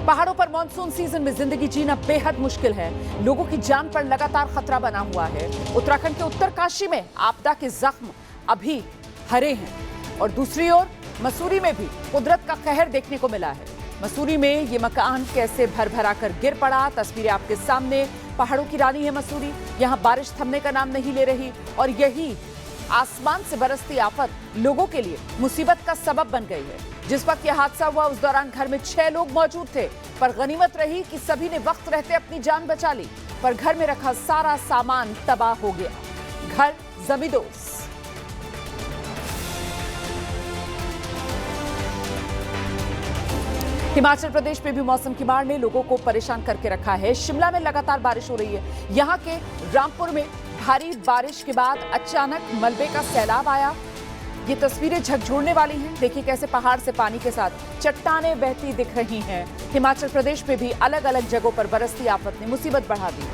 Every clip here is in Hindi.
पहाड़ों पर मानसून सीजन में जिंदगी जीना बेहद मुश्किल है। लोगों की जान पर लगातार खतरा बना हुआ है। उत्तराखंड के उत्तरकाशी में आपदा के जख्म अभी हरे हैं और दूसरी ओर मसूरी में भी कुदरत का कहर देखने को मिला है। मसूरी में ये मकान कैसे भर भरा कर गिर पड़ा, तस्वीरें आपके सामने। पहाड़ों की रानी है मसूरी, यहाँ बारिश थमने का नाम नहीं ले रही और यही आसमान से बरसती आफत लोगों के लिए मुसीबत का सबब बन गई है। जिस वक्त यह हादसा हुआ उस दौरान घर में 6 लोग मौजूद थे, पर गनीमत रही कि सभी ने वक्त रहते अपनी जान बचा ली, पर घर में रखा सारा सामान तबाह हो गया, घर जमींदोज। हिमाचल प्रदेश में भी मौसम की मार ने लोगों को परेशान करके रखा है। शिमला में लगातार बारिश हो रही है। यहाँ के रामपुर में भारी बारिश के बाद अचानक मलबे का सैलाब आया। ये तस्वीरें झकझोरने वाली हैं। देखिए कैसे पहाड़ से पानी के साथ चट्टानें बहती दिख रही हैं। हिमाचल प्रदेश में भी अलग अलग जगहों पर बरसती आफत ने मुसीबत बढ़ा दी।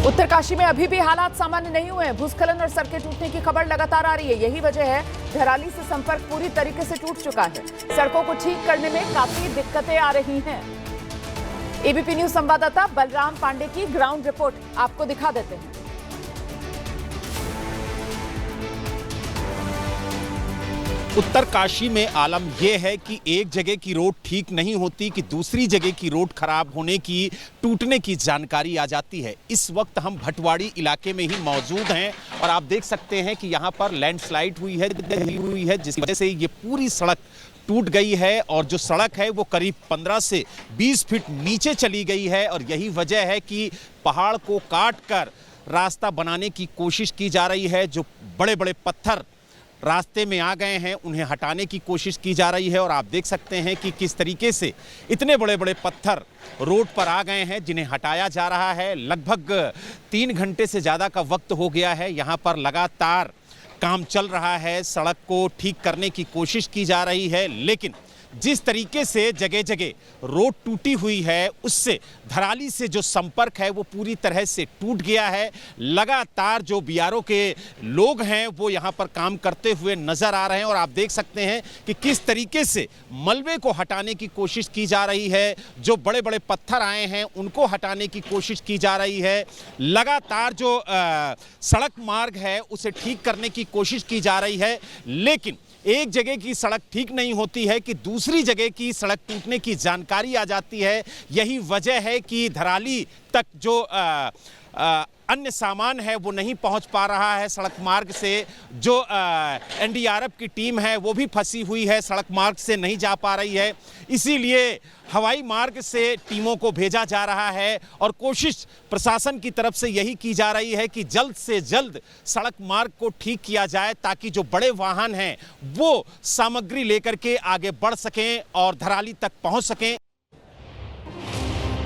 उत्तरकाशी में अभी भी हालात सामान्य नहीं हुए हैं। भूस्खलन और सड़कें टूटने की खबर लगातार आ रही है। यही वजह है धराली से संपर्क पूरी तरीके से टूट चुका है। सड़कों को ठीक करने में काफी दिक्कतें आ रही हैं। एबीपी न्यूज संवाददाता बलराम पांडे की ग्राउंड रिपोर्ट आपको दिखा देते हैं। उत्तरकाशी में आलम यह है कि एक जगह की रोड ठीक नहीं होती कि दूसरी जगह की रोड खराब होने की, टूटने की जानकारी आ जाती है। इस वक्त हम भटवाड़ी इलाके में ही मौजूद हैं और आप देख सकते हैं कि यहाँ पर लैंडस्लाइड हुई है जिसकी वजह से ये पूरी सड़क टूट गई है और जो सड़क है वो करीब 15 से 20 फीट नीचे चली गई है और यही वजह है कि पहाड़ को काट कर रास्ता बनाने की कोशिश की जा रही है। जो बड़े बड़े पत्थर रास्ते में आ गए हैं उन्हें हटाने की कोशिश की जा रही है और आप देख सकते हैं कि किस तरीके से इतने बड़े बड़े पत्थर रोड पर आ गए हैं जिन्हें हटाया जा रहा है। लगभग 3 घंटे से ज़्यादा का वक्त हो गया है। यहाँ पर लगातार काम चल रहा है, सड़क को ठीक करने की कोशिश की जा रही है, लेकिन जिस तरीके से जगह जगह रोड टूटी हुई है उससे धराली से जो संपर्क है वो पूरी तरह से टूट गया है। लगातार जो बीआरओ के लोग हैं वो यहाँ पर काम करते हुए नजर आ रहे हैं और आप देख सकते हैं कि किस तरीके से मलबे को हटाने की कोशिश की जा रही है। जो बड़े बड़े पत्थर आए हैं उनको हटाने की कोशिश की जा रही है। लगातार जो सड़क मार्ग है उसे ठीक करने की कोशिश की जा रही है, लेकिन एक जगह की सड़क ठीक नहीं होती है कि दूसरी जगह की सड़क टूटने की जानकारी आ जाती है। यही वजह है कि धराली तक जो अन्य सामान है वो नहीं पहुंच पा रहा है सड़क मार्ग से। जो एनडीआरएफ की टीम है वो भी फंसी हुई है, सड़क मार्ग से नहीं जा पा रही है, इसीलिए हवाई मार्ग से टीमों को भेजा जा रहा है और कोशिश प्रशासन की तरफ से यही की जा रही है कि जल्द से जल्द सड़क मार्ग को ठीक किया जाए ताकि जो बड़े वाहन हैं वो सामग्री लेकर के आगे बढ़ सकें और धराली तक पहुंच सकें।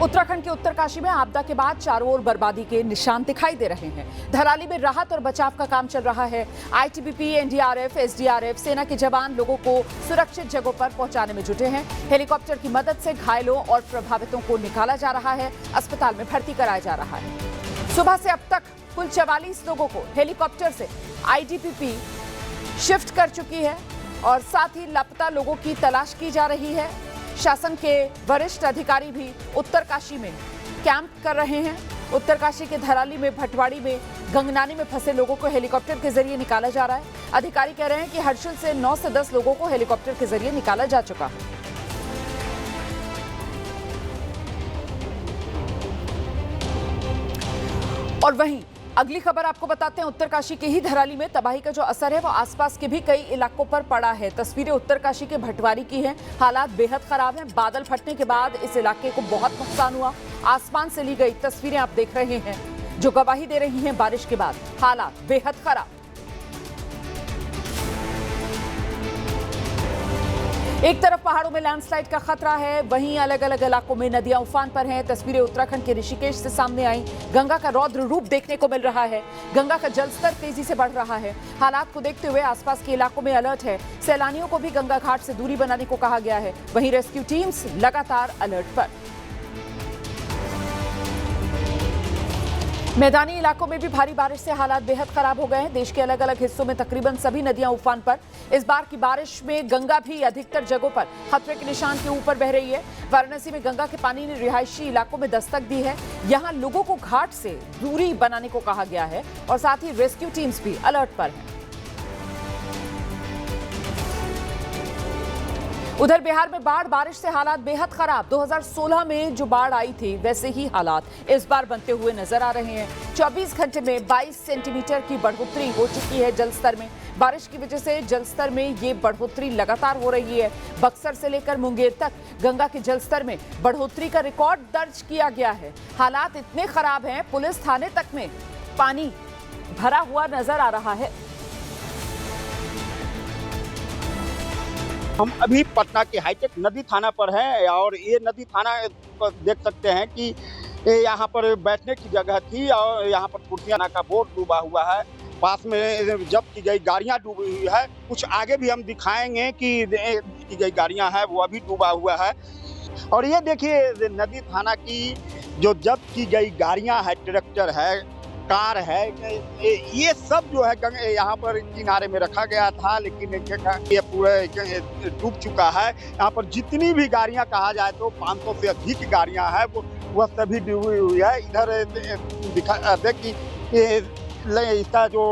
उत्तराखंड के उत्तरकाशी में आपदा के बाद चारों ओर बर्बादी के निशान दिखाई दे रहे हैं। धराली में राहत और बचाव का काम चल रहा है। आईटीबीपी, एनडीआरएफ, एसडीआरएफ, सेना के जवान लोगों को सुरक्षित जगहों पर पहुंचाने में जुटे हैं। हेलीकॉप्टर की मदद से घायलों और प्रभावितों को निकाला जा रहा है, अस्पताल में भर्ती कराया जा रहा है। सुबह से अब तक कुल 44 लोगों को हेलीकॉप्टर से आईटीबीपी शिफ्ट कर चुकी है और साथ ही लापता लोगों की तलाश की जा रही है। शासन के वरिष्ठ अधिकारी भी उत्तरकाशी में कैंप कर रहे हैं। उत्तरकाशी के धराली में, भटवाड़ी में, गंगनानी में फंसे लोगों को हेलीकॉप्टर के जरिए निकाला जा रहा है। अधिकारी कह रहे हैं कि हर्षिल से 9 से 10 लोगों को हेलीकॉप्टर के जरिए निकाला जा चुका है। और वहीं अगली खबर आपको बताते हैं, उत्तरकाशी के ही धराली में तबाही का जो असर है वो आसपास के भी कई इलाकों पर पड़ा है। तस्वीरें उत्तरकाशी के भटवाड़ी की हैं। हालात बेहद खराब हैं। बादल फटने के बाद इस इलाके को बहुत नुकसान हुआ। आसमान से ली गई तस्वीरें आप देख रहे हैं जो गवाही दे रही हैं बारिश के बाद हालात बेहद खराब। एक तरफ पहाड़ों में लैंडस्लाइड का खतरा है, वहीं अलग अलग इलाकों में नदियां उफान पर हैं। तस्वीरें उत्तराखंड के ऋषिकेश से सामने आई। गंगा का रौद्र रूप देखने को मिल रहा है। गंगा का जलस्तर तेजी से बढ़ रहा है। हालात को देखते हुए आसपास के इलाकों में अलर्ट है। सैलानियों को भी गंगा घाट से दूरी बनाने को कहा गया है। वहीं रेस्क्यू टीम्स लगातार अलर्ट पर। मैदानी इलाकों में भी भारी बारिश से हालात बेहद खराब हो गए हैं। देश के अलग अलग हिस्सों में तकरीबन सभी नदियां उफान पर। इस बार की बारिश में गंगा भी अधिकतर जगहों पर खतरे के निशान के ऊपर बह रही है। वाराणसी में गंगा के पानी ने रिहायशी इलाकों में दस्तक दी है। यहां लोगों को घाट से दूरी बनाने को कहा गया है और साथ ही रेस्क्यू टीम्स भी अलर्ट पर हैं। उधर बिहार में बारिश से हालात बेहद खराब। 2016 में जो बाढ़ आई थी वैसे ही हालात इस बार बनते हुए नजर आ रहे हैं। 24 घंटे में 22 सेंटीमीटर की बढ़ोतरी हो चुकी है जलस्तर में। बारिश की वजह से जलस्तर में ये बढ़ोतरी लगातार हो रही है। बक्सर से लेकर मुंगेर तक गंगा के जलस्तर में बढ़ोतरी का रिकॉर्ड दर्ज किया गया है। हालात इतने खराब हैं, पुलिस थाने तक में पानी भरा हुआ नजर आ रहा है। हम अभी पटना के हाईटेक नदी थाना पर हैं और ये नदी थाना पर देख सकते हैं कि यहाँ पर बैठने की जगह थी और यहाँ पर कुर्सियाना का बोर्ड डूबा हुआ है। पास में जब्त की गई गाड़ियाँ डूबी हुई है। कुछ आगे भी हम दिखाएंगे कि की गई गाड़ियाँ हैं वो अभी डूबा हुआ है। और ये देखिए नदी थाना की जो जब्त की गई गाड़ियाँ है, ट्रैक्टर है, कार है, ये सब जो है यहाँ पर किनारे में रखा गया था, लेकिन ये पूरे डूब चुका है। यहाँ पर जितनी भी गाड़ियाँ कहा जाए तो 500 से अधिक गाड़ियाँ हैं वह सभी डूबी हुई है। इधर दिखा देखिए इसका जो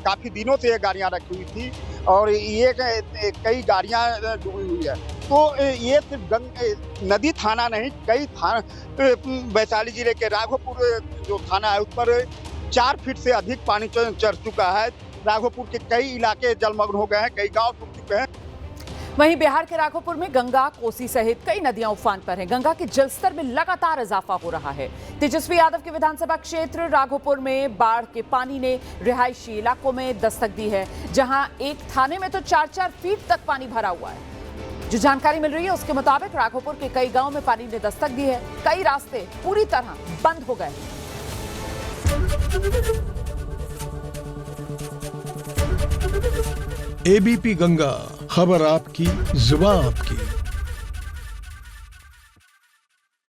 काफ़ी दिनों से ये गाड़ियाँ रखी हुई थी और ये कई गाड़ियाँ डूबी हुई है। तो ये सिर्फ नदी थाना नहीं, कई थाना वैशाली जिले के राघोपुर जो थाना है उस पर 4 फीट से अधिक पानी चढ़ चुका है। राघोपुर के कई इलाके जलमग्न हो गए हैं, कई गांव डूब चुके हैं। वहीं बिहार के राघोपुर में गंगा, कोसी सहित कई नदियां उफान पर हैं। गंगा के जलस्तर में लगातार इजाफा हो रहा है। तेजस्वी यादव के विधानसभा क्षेत्र राघोपुर में बाढ़ के पानी ने रिहायशी इलाकों में दस्तक दी है, जहां एक थाने में तो 4-4 फीट तक पानी भरा हुआ है। जो जानकारी मिल रही है उसके मुताबिक राघोपुर के कई गाँव में पानी ने दस्तक दी है। कई रास्ते पूरी तरह बंद हो गए। एबीपी गंगा, खबर आपकी, जुबान आपकी।